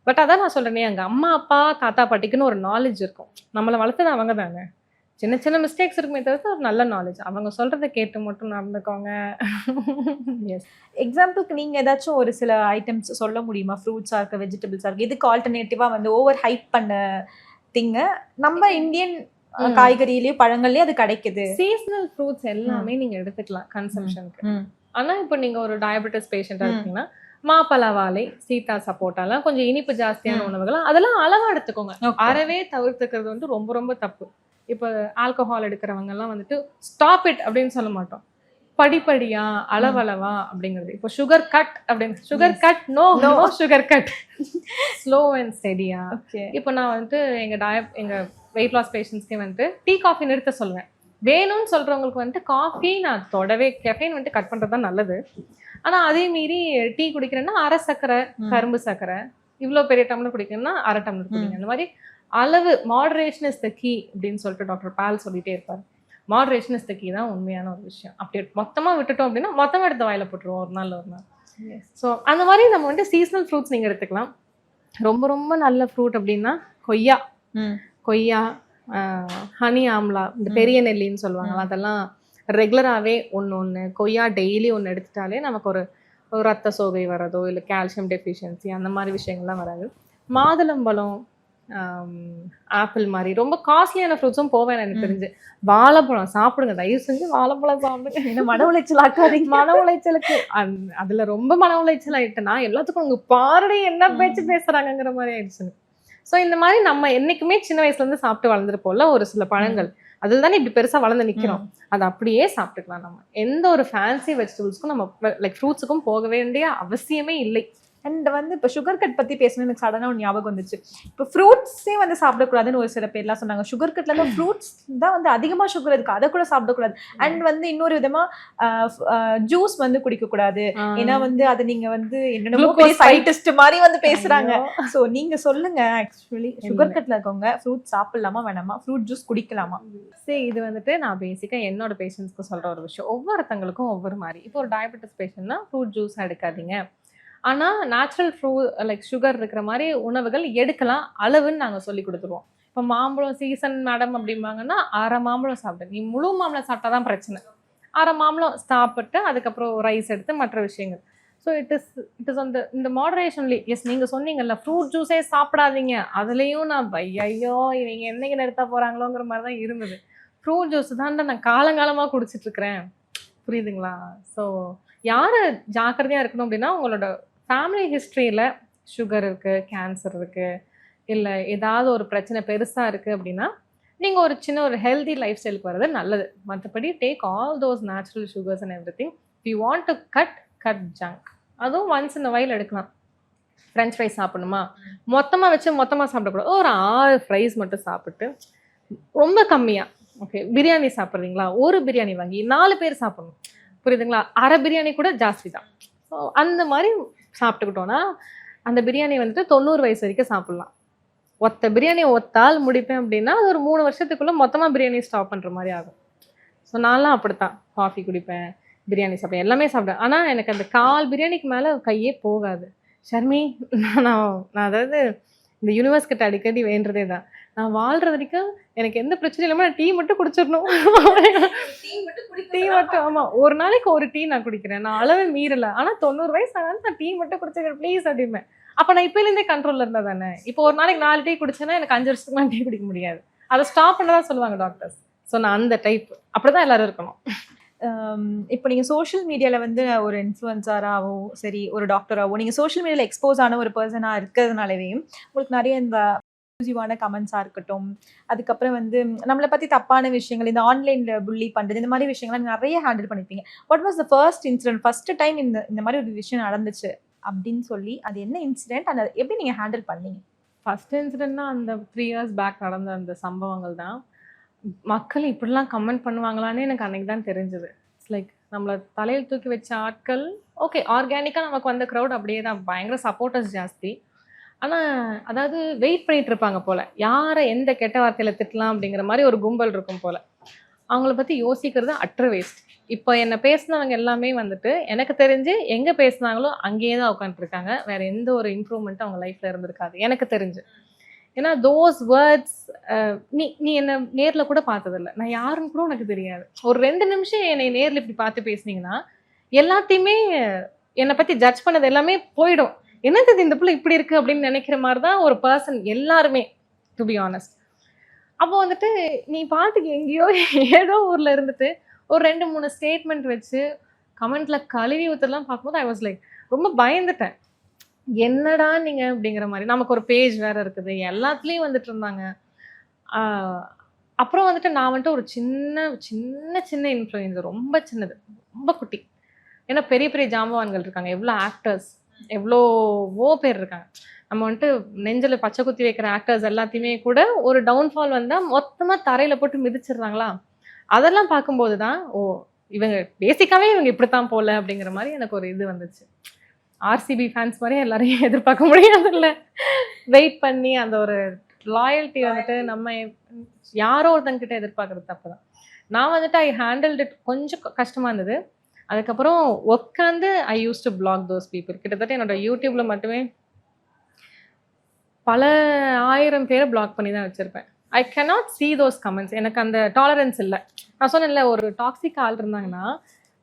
பட் அதான் நான் சொல்றேனே, அங்க அம்மா அப்பா தாத்தா பாட்டிக்குன்னு ஒரு நாலேஜ் இருக்கும். நம்மளை வளர்த்தது அவங்க தானே. சின்ன சின்ன மிஸ்டேக்ஸ் இருக்குமே தவிர்த்து ஒரு நல்ல நாலேஜ். அவங்க சொல்றதை கேட்டு மட்டும் நடந்துக்கோங்க. எஸ். எக்ஸாம்பிளுக்கு நீங்க ஏதாச்சும் ஒரு சில ஐட்டம்ஸ் சொல்ல முடியுமா? ஃப்ரூட்ஸா இருக்கு, வெஜிடபிள்ஸா இருக்கு, இதுக்கு ஆல்டர்னேட்டிவா வந்து ஓவர் ஹைப் பண்ண திங்க நம்ம இந்தியன் காய்கறிலயும் பழங்கள்லயும் அது கிடைக்குது. சீசனல் ஃப்ரூட்ஸ் எல்லாமே நீங்க எடுத்துக்கலாம் கன்சம்ஷனுக்கு. ஆனா இப்போ நீங்க ஒரு டயபெட்டிஸ் பேஷண்டா இருக்கீங்கன்னா மாப்பழ வாழை, சீதா சப்போட்டாலாம் கொஞ்சம் இனிப்பு ஜாஸ்தியான உணவுகள் அதெல்லாம் அளவா எடுத்துக்கோங்க. அறவே தவிர்த்துக்கிறது வந்து ரொம்ப ரொம்ப தப்பு. இப்போ ஆல்கஹால் எடுக்கிறவங்க எல்லாம் வந்துட்டு ஸ்டாப் இட் அப்படின்னு சொல்ல மாட்டோம். படிப்படியா அளவளவா அப்படிங்கிறது. இப்போ சுகர் கட் அப்படின்னு sugar cut no sugar cut slow and ஸ்டெடியா. இப்போ நான் வந்துட்டு எங்க வெயிட் லாஸ் பேஷண்ட்ஸ்க்கே வந்துட்டு டீ காஃபி நிறுத்த சொல்லுவேன். வேணும்னு சொல்றவங்களுக்கு வந்துட்டு காஃபி நான் தொடவே கெஃபைன் வந்துட்டு கட் பண்றது தான் நல்லது. ஆனா அதே மீறி டீ குடிக்கிறேன்னா அரை சர்க்கரை, கரும்பு சர்க்கரை, இவ்வளோ பெரிய டம்ளர் குடிக்கணும்னா அரை டம்ளர் குடிங்க. அந்த மாதிரி அளவு, மாடரேஷன் இஸ் த கீ அப்படின்னு சொல்லிட்டு டாக்டர் பால் சொல்லிட்டே இருப்பார். மாடரேஷன் இஸ் த கீ தான் உண்மையான ஒரு விஷயம். அப்படி மொத்தமா விட்டுட்டோம் அப்படின்னா மொத்தமா எடுத்து வாயில போட்டுருவோம் ஒரு நாள். ஸோ அந்த மாதிரி நம்ம வந்துட்டு சீசனல் ஃப்ரூட்ஸ் நீங்க எடுத்துக்கலாம். ரொம்ப ரொம்ப நல்ல ஃப்ரூட் அப்படின்னா கொய்யா, ஹனி ஆம்லா, இந்த பெரிய நெல்லின்னு சொல்லுவாங்க, அதெல்லாம் ரெகுலராகவே ஒன்று கொய்யா டெய்லி ஒன்று எடுத்துட்டாலே நமக்கு ஒரு ரத்த சோகை வர்றதோ இல்லை கால்சியம் டெஃபிஷியன்சி அந்த மாதிரி விஷயங்கள்லாம் வராது. மாதுளம்பழம், ஆப்பிள் மாதிரி ரொம்ப காஸ்ட்லியான ஃப்ரூட்ஸும் போவேன் எனக்கு தெரிஞ்சு. வாழைப்பழம் சாப்பிடுங்க, தயவு செஞ்சு வாழைப்பழம் சாப்பிடுங்க. என்ன மன உளைச்சல் ஆக்காதீங்க. மன உளைச்சலுக்கு அதுல ரொம்ப மன உளைச்சல் ஆயிட்டுனா எல்லாத்துக்கும் உங்க பாரடி என்ன பேச்சு பேசுறாங்கிற மாதிரி ஆயிடுச்சு. ஸோ இந்த மாதிரி நம்ம என்னைக்குமே சின்ன வயசுல இருந்து சாப்பிட்டு வளர்ந்துருப்போம்ல ஒரு சில பழங்கள், அதில் தானே இப்படி பெருசா வளர்ந்து நிக்கிறோம். அதை அப்படியே சாப்பிட்டுக்கலாம். நம்ம எந்த ஒரு ஃபேன்சி வெஜிடபிள்ஸ்க்கும் நம்ம லைக் ஃப்ரூட்ஸுக்கும் போக வேண்டிய அவசியமே இல்லை. அண்ட் வந்து இப்போ சுகர் கட் பற்றி பேசணும், எனக்கு சடனாக ஒரு ஞாபகம் வந்துச்சு. இப்போ ஃப்ரூட்ஸே வந்து சாப்பிடக்கூடாதுன்னு ஒரு சில பேர்லாம் சொன்னாங்க. சுகர் கட்ல இருந்து ஃப்ரூட்ஸ் தான் வந்து அதிகமாக சுகர் இருக்கு, அதை கூட சாப்பிடக்கூடாது. அண்ட் வந்து இன்னொரு விதமாக ஜூஸ் வந்து குடிக்கக்கூடாது, ஏன்னா வந்து அதை நீங்கள் வந்து என்னென்ன சயின்டிஸ்ட் மாதிரி வந்து பேசுகிறாங்க. ஸோ நீங்கள் சொல்லுங்க, ஆக்சுவலி சுகர் கட்ல இருக்கவங்க ஃப்ரூட் சாப்பிடலாமா வேணாமா, ஃப்ரூட் ஜூஸ் குடிக்கலாமா? சரி, இது வந்துட்டு நான் பேசிக்காக என்னோட பேஷண்ட்ஸ்க்கு சொல்கிற ஒரு விஷயம். ஒவ்வொருத்தங்களுக்கும் ஒவ்வொரு மாதிரி. இப்போ ஒரு டயபெட்டிஸ் பேஷண்ட்னா ஃப்ரூட் ஜூஸ் எடுக்காதீங்க. ஆனால் நேச்சுரல் லைக் சுகர் இருக்கிற மாதிரி உணவுகள் எடுக்கலாம், அளவுன்னு நாங்கள் சொல்லி கொடுத்துருவோம். இப்போ மாம்பழம் சீசன் மேடம் அப்படிம்பாங்கன்னா அரை மாம்பழம் சாப்பிட்டு, நீ முழு மாம்பழம் சாப்பிட்டா தான் பிரச்சனை. அரை மாம்பழம் சாப்பிட்டு அதுக்கப்புறம் ரைஸ் எடுத்து மற்ற விஷயங்கள். ஸோ இட் இஸ் இந்த மாடரேஷன்லி. எஸ், நீங்கள் சொன்னீங்கல்ல ஃப்ரூட் ஜூஸே சாப்பிடாதீங்க, அதுலேயும் நான் ஐயோ இவங்க என்னைக்கு நிறுத்த போகிறாங்களோங்கிற மாதிரி தான் இருந்தது. ஃப்ரூட் ஜூஸ் தான் நான் காலங்காலமாக குடிச்சிட்ருக்கிறேன். புரியுதுங்களா? ஸோ யார் ஜாக்கிரதையாக இருக்கணும் அப்படின்னா, உங்களோட ஃபேமிலி ஹிஸ்ட்ரியில் சுகர் இருக்குது, கேன்சர் இருக்குது, இல்லை ஏதாவது ஒரு பிரச்சனை பெருசாக இருக்குது அப்படின்னா நீங்கள் ஒரு சின்ன ஒரு ஹெல்தி லைஃப் ஸ்டைலுக்கு வர்றது நல்லது. மற்றபடி take all those natural sugars and every thing. You want to cut junk, அதுவும் ஒன்ஸ் இன் வைல் எடுக்கலாம். ஃப்ரெஞ்ச் ஃப்ரைஸ் சாப்பிடணுமா, மொத்தமாக வச்சு மொத்தமாக சாப்பிடக்கூடாது. ஒரு 6 ஃப்ரைஸ் மட்டும் சாப்பிட்டு ரொம்ப கம்மியாக. ஓகே, பிரியாணி சாப்பிட்றீங்களா, ஒரு பிரியாணி வாங்கி 4 பேர் சாப்பிடணும். புரியுதுங்களா? அரை பிரியாணி கூட ஜாஸ்தி தான். ஸோ அந்த மாதிரி சாப்பிட்டுக்கிட்டோன்னா அந்த பிரியாணி வந்துட்டு 90 வயசு வரைக்கும் சாப்பிட்லாம். ஒத்த பிரியாணி ஒத்தால் முடிப்பேன் அப்படின்னா அது ஒரு 3 வருஷத்துக்குள்ளே மொத்தமாக பிரியாணி ஸ்டாப் பண்ணுற மாதிரி ஆகும். ஸோ நான்லாம் அப்படித்தான். காஃபி குடிப்பேன், பிரியாணி சாப்பிடுவேன், எல்லாமே சாப்பிடுவேன். ஆனால் எனக்கு அந்த 1/4 பிரியாணிக்கு மேலே கையே போகாது. ஷர்மி, நான் அதாவது இந்த யூனிவர்ஸ் கிட்ட அடிக்கடி வேண்டதே தான், நான் வாழ்கிற வரைக்கும் எனக்கு எந்த பிரச்சனையும் இல்லாமல் நான் டீ மட்டும் குடிச்சிடணும். டீ மட்டும், ஆமாம், ஒரு நாளைக்கு ஒரு டீ நான் குடிக்கிறேன். நான் அளவு மீறலை. ஆனால் 90 வயசு ஆனாலும் நான் டீ மட்டும் குடிச்சிக்கிறேன் ப்ளீஸ் அப்படிமே. அப்போ நான் இப்போலேருந்தே கண்ட்ரோலில் இருந்தால் தானே. இப்போ ஒரு நாளைக்கு 4 டீ குடிச்சேன்னா எனக்கு 5 வருஷத்துக்கு டீ குடிக்க முடியாது. அதை ஸ்டாப் பண்ண தான் சொல்லுவாங்க டாக்டர்ஸ். ஸோ நான் அந்த டைப். அப்படி தான் எல்லாரும் இருக்கணும். இப்போ நீங்கள் சோஷியல் மீடியாவில் வந்து ஒரு இன்ஃப்ளூயன்சராகவோ சரி ஒரு டாக்டராகவோ நீங்கள் சோஷியல் மீடியாவில் எக்ஸ்போஸ் ஆன ஒரு பர்சனாக இருக்கிறதுனாலவே உங்களுக்கு நிறைய இந்த அப்யூசிவான கமெண்ட்ஸாக இருக்கட்டும், அதுக்கப்புறம் வந்து நம்மளை பற்றி தப்பான விஷயங்கள், இந்த ஆன்லைனில் புள்ளி பண்ணுறது, இந்த மாதிரி விஷயங்கள்லாம் நிறைய ஹேண்டில் பண்ணியிருப்பீங்க. What was the first incident, first time இந்த மாதிரி ஒரு விஷயம் நடந்துச்சு அப்படின்னு சொல்லி அது என்ன இன்சிடென்ட், அந்த எப்படி நீங்கள் ஹேண்டில் பண்ணீங்க? ஃபர்ஸ்ட் இன்சிடென்ட்னா அந்த 3 இயர்ஸ் பேக் நடந்த அந்த சம்பவங்கள் தான். மக்கள் இப்படிலாம் கமெண்ட் பண்ணுவாங்களான்னு எனக்கு அன்னைக்கு தான் தெரிஞ்சது. இட்ஸ் லைக் நம்மளை தலையில் தூக்கி வச்ச ஆட்கள் ஓகே ஆர்கானிக்காக நமக்கு வந்த க்ரௌட் அப்படியே தான், பயங்கர சப்போர்ட்டர்ஸ் ஜாஸ்தி. ஆனால் அதாவது வெயிட் பண்ணிட்டு இருப்பாங்க போல், யாரை எந்த கெட்ட வார்த்தையில் திட்டலாம் அப்படிங்கிற மாதிரி ஒரு கும்பல் இருக்கும் போல். அவங்கள பற்றி யோசிக்கிறது அட்ரு வேஸ்ட். இப்போ என்னை பேசினவங்க எல்லாமே வந்துட்டு எனக்கு தெரிஞ்சு எங்கே பேசுனாங்களோ அங்கேயே தான் உட்காந்துருக்காங்க. வேறு எந்த ஒரு இம்ப்ரூவ்மெண்ட்டும் அவங்க லைஃப்பில் இருந்திருக்காது எனக்கு தெரிஞ்சு. ஏன்னா தோஸ் வேர்ட்ஸ் நீ என்னை நேரில் கூட பார்த்ததில்ல, நான் யாருன்னு கூட உனக்கு தெரியாது. ஒரு 2 நிமிஷம் என்னை நேரில் இப்படி பார்த்து பேசுனீங்கன்னா எல்லாத்தையுமே என்னை பற்றி ஜட்ஜ் பண்ணது எல்லாமே போயிடும். என்னது இந்த பிள்ளை இப்படி இருக்குது அப்படின்னு நினைக்கிற மாதிரி தான் ஒரு பர்சன் எல்லாருமே, டு பி ஆனஸ்ட். அப்போ வந்துட்டு நீ பாட்டுக்கு எங்கேயோ ஏதோ ஊரில் இருந்துட்டு ஒரு 2-3 ஸ்டேட்மெண்ட் வச்சு கமெண்ட்ல கழுவி ஊற்றலாம் பார்க்கும்போது ஐ வாஸ் லைக் ரொம்ப பயந்துட்டேன். என்னடா நீங்கள் அப்படிங்கிற மாதிரி. நமக்கு ஒரு பேஜ் வேறு இருக்குது, எல்லாத்துலேயும் வந்துட்டு இருந்தாங்க. அப்புறம் வந்துட்டு நான் வந்துட்டு ஒரு சின்ன சின்ன சின்ன இன்ஃப்ளூயன்சர், ரொம்ப சின்னது, ரொம்ப குட்டி. ஏன்னா பெரிய பெரிய ஜாம்பவான்கள் இருக்காங்க, எவ்வளோ ஆக்டர்ஸ், எவ்வளோவோ பேர் இருக்காங்க. நம்ம வந்துட்டு நெஞ்சில் பச்சை குத்தி வைக்கிற ஆக்டர்ஸ் எல்லாத்தையுமே கூட ஒரு டவுன்ஃபால் வந்தால் மொத்தமாக தரையில் போட்டு மிதிச்சிடுறாங்களா. அதெல்லாம் பார்க்கும்போது தான் ஓ இவங்க பேசிக்காவே இவங்க இப்படித்தான் போல அப்படிங்கிற மாதிரி எனக்கு ஒரு இது வந்துச்சு. ஆர்சிபி ஃபேன்ஸ் மாதிரி எல்லாரையும் எதிர்பார்க்க முடியாது இல்லை, வெயிட் பண்ணி அந்த ஒரு லாயல்ட்டி வந்துட்டு நம்ம யாரோ ஒருத்தங்கிட்ட எதிர்பார்க்கறது தப்பு தான். நான் வந்துட்டு ஐ ஹேண்டில்ட் இட், கொஞ்சம் கஷ்டமாக இருந்தது. அதுக்கப்புறம் உட்காந்து I use to block those people. கிட்டத்தட்ட என்னோட யூடியூப்ல மட்டுமே பல 1000 பேரை பிளாக் பண்ணி தான் வச்சுருப்பேன். I cannot see those comments. எனக்கு அந்த டாலரன்ஸ் இல்லை. நான் சொன்னேன்ல, ஒரு டாக்ஸிக் ஆள் இருந்தாங்கன்னா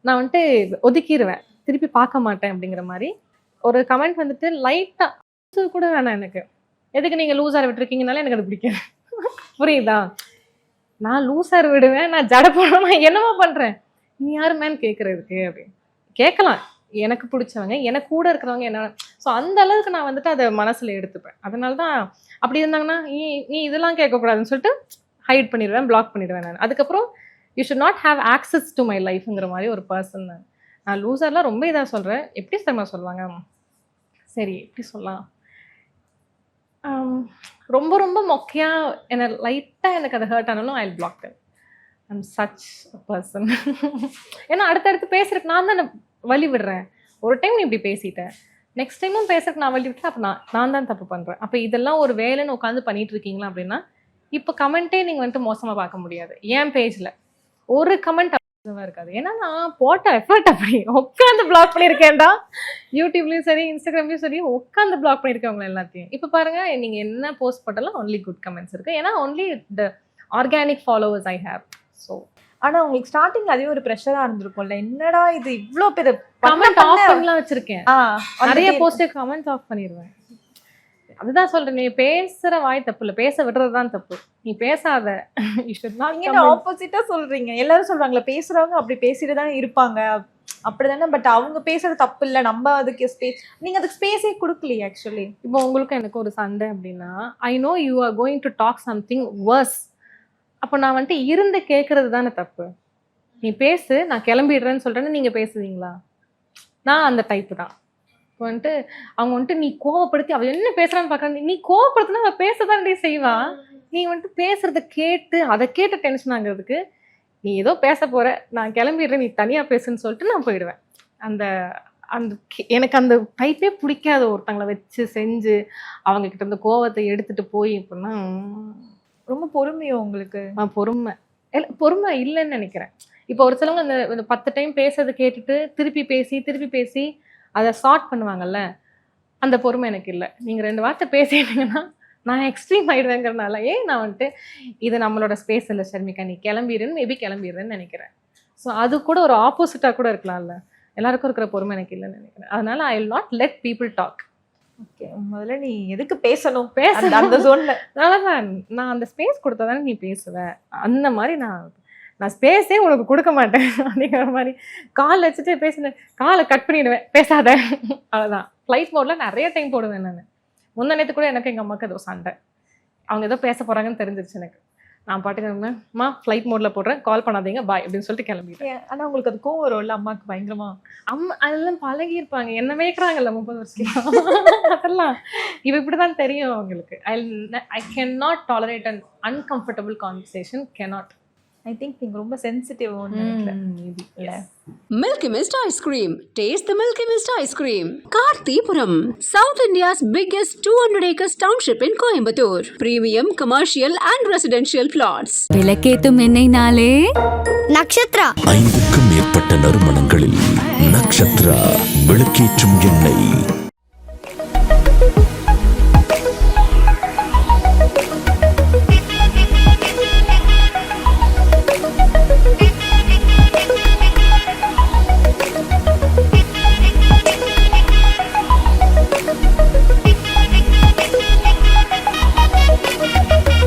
நான் வந்துட்டு ஒதுக்கிடுவேன், திருப்பி பார்க்க மாட்டேன் அப்படிங்கிற மாதிரி. ஒரு கமெண்ட் வந்துட்டு லைட்டாக கூட வேணாம் எனக்கு, எதுக்கு நீங்கள் லூஸார் விட்டுருக்கீங்கனால எனக்கு அது பிடிக்காது. புரியுதா? நான் லூஸார் விடுவேன், நான் ஜட போடுவேன், நான் என்னமா பண்ணுறேன், நீ யாரு மேன் கேட்குறதுக்கு அப்படின்னு கேட்கலாம். எனக்கு பிடிச்சவங்க, எனக்கு கூட இருக்கிறவங்க என்ன. ஸோ அந்த அளவுக்கு நான் வந்துட்டு அதை மனசில் எடுத்துப்பேன். அதனால தான் அப்படி இருந்தாங்கன்னா நீ இதெல்லாம் கேட்கக்கூடாதுன்னு சொல்லிட்டு ஹைட் பண்ணிடுவேன், பிளாக் பண்ணிடுவேன் நான். அதுக்கப்புறம் you should not have access to my லைஃப்ங்கிற மாதிரி ஒரு பர்சன் நான் லூசர்லாம் ரொம்ப இதாக சொல்கிறேன். எப்படி தெரியுமா சொல்லுவாங்க, சரி எப்படி சொல்லலாம், ரொம்ப ரொம்ப மொக்கையாக என்னை லைட்டாக எனக்கு அதை ஹர்ட் ஆனாலும் I block that. I'm such a person. ஏன்னா அடுத்தடுத்து பேசுறதுக்கு நான் தான் வழி விடுறேன். ஒரு டைம் நீ இப்படி பேசிட்டேன், நெக்ஸ்ட் டைமும் பேசுறதுக்கு நான் வழி விட்டேன், அப்போ நான் தான் தப்பு பண்ணுறேன். அப்போ இதெல்லாம் ஒரு வேலைன்னு உட்காந்து பண்ணிட்டு இருக்கீங்களா அப்படின்னா இப்போ கமெண்ட்டே நீங்கள் வந்துட்டு மோசமாக பார்க்க முடியாது. என் பேஜில் ஒரு கமெண்ட் இருக்காது. ஏன்னா நான் போட்ட எஃபர்ட் அப்படி உட்காந்து பிளாக் பண்ணியிருக்கேன்டா. யூடியூப்லேயும் சரி இன்ஸ்டாகிராம்லேயும் சரி உட்காந்து பிளாக் பண்ணியிருக்கவங்க எல்லாத்தையும். இப்போ பாருங்க, நீங்கள் என்ன போஸ்ட் போட்டாலும் ஒன்லி குட் கமெண்ட்ஸ் இருக்குது. ஏன்னா only the organic followers I have. So ஆனா உங்களுக்கு ஸ்டார்டிங் அதே ஒரு ப்ரெஷரா இருந்திருக்கும்ல, என்னடா இது இவ்ளோ பேர் கமெண்ட் ஆஃப் பண்ணலாம் வச்சிருக்கேன். நிறைய போஸ்ட் கமெண்ட்ஸ் ஆஃப் பண்ணிடுவேன். அதுதான் சொல்றேன், நீ பேசுற வாய் தப்பு இல்லை, பேச விடுறதுதான் தப்பு. நீ பேசாத. நீங்க ஆப்போசிட்டா சொல்றீங்க. எல்லாரும் சொல்றாங்களா பேசுறவங்க அப்படி பேசிட்டு தான் இருப்பாங்க அப்படிதானே. பட் அவங்க பேசுறது தப்பு இல்லை, நம்ம அதுக்கு ஸ்பேஸ், நீங்க அதுக்கு ஸ்பேஸே கொடுக்கலையே ஆக்சுவலி. இப்போ உங்களுக்கு எனக்கு ஒரு சண்டை அப்படின்னா I know you are going to talk something worse. அப்போ நான் வந்துட்டு இருந்து கேட்கறது தானே தப்பு. நீ பேசு, நான் கிளம்பிடுறேன்னு சொல்கிறேன்னு நீங்கள் பேசுவீங்களா? நான் அந்த டைப்பு தான். இப்போ வந்துட்டு அவங்க வந்துட்டு நீ கோவப்படுத்தி அவள் என்ன பேசுகிறான்னு பார்க்குறாங்க, நீ கோவப்படுத்தினா அவள் பேச தான் செய்வா. நீ வந்துட்டு பேசுகிறத கேட்டு அதை கேட்டு டென்ஷன் ஆகுறதுக்கு நீ ஏதோ பேச போகிற, நான் கிளம்பிடுறேன், நீ தனியாக பேசுன்னு சொல்லிட்டு நான் போயிடுவேன். அந்த அந்த எனக்கு அந்த டைப்பே பிடிக்காது. ஒருத்தங்களை வச்சு செஞ்சு அவங்கக்கிட்ட இந்த கோவத்தை எடுத்துகிட்டு போய் இப்படின்னா ரொம்ப பொறுமையோ உங்களுக்கு? பொறுமை இல்லைன்னு நினைக்கிறேன். இப்போ ஒரு சிலவங்க அந்த 10 டைம் பேசுறதை கேட்டுட்டு திருப்பி பேசி அதை சார்ட் பண்ணுவாங்கல்ல, அந்த பொறுமை எனக்கு இல்லை. நீங்கள் 2 வார்த்தை பேசிட்டீங்கன்னா நான் எக்ஸ்ட்ரீம் ஆயிடுவேங்கிறதுனால நான் வந்துட்டு இது நம்மளோட ஸ்பேஸ் இல்லை ஷர்மிகா, நீ கிளம்பிடுன்னு மேபி கிளம்பிடுறேன்னு நினைக்கிறேன். ஸோ அது கூட ஒரு ஆப்போசிட்டாக கூட இருக்கலாம்ல. எல்லாருக்கும் இருக்கிற பொறுமை எனக்கு இல்லைன்னு நினைக்கிறேன். அதனால I will not let people talk. Okay, முதல்ல நீ எதுக்கு பேசணும், அந்த ஜோன்ல நான் அந்த ஸ்பேஸ் கொடுத்தா தானே நீ பேசுவ. அந்த மாதிரி நான் ஸ்பேஸே உனக்கு கொடுக்க மாட்டேன் அப்படிங்கிற மாதிரி கால் வச்சுட்டு பேசினேன், காலை கட் பண்ணிடுவேன், பேசாத அவ்வளோதான். ஃப்ளைட் மோடில் நிறைய டைம் போடுவேன் நான். முந்தா நேற்று கூட எனக்கு எங்கள் அம்மாவுக்கு ஏதோ சண்டை, அவங்க ஏதோ பேச போகிறாங்கன்னு தெரிஞ்சிருச்சு எனக்கு. நான் பாட்டுக்கு அம்மா ஃப்ளைட் மோடில் போடுறேன், கால் பண்ணாதீங்க, பாய் அப்படின்னு சொல்லிட்டு கிளம்பிட்டேன். ஆனா உங்களுக்கு அது கோவம் வரும்ல அம்மாக்கு பயங்கரமா? அம்மா அதெல்லாம் பழகியிருப்பாங்க, என்ன மேய்க்கிறாங்கல்ல 30 வருஷம் அதெல்லாம் இவ இப்படிதான் தெரியும் அவங்களுக்கு. I can not tolerate an uncomfortable conversation, cannot. I think நீங்க ரொம்ப சென்சிட்டிவ் நினைக்கிறேன். Milky Mist Ice Cream. Taste the Milky Mist Ice Cream. Karthipuram, South India's biggest 200 acres township in Coimbatore. Premium commercial and residential plots. விளக்கேத்தும் எண்ணெய்னாலே Nakshatra. 5க்கும் மேற்பட்ட நறுமணங்களில் நக்ஷத்ரா விளக்கேற்றும் எண்ணெய்.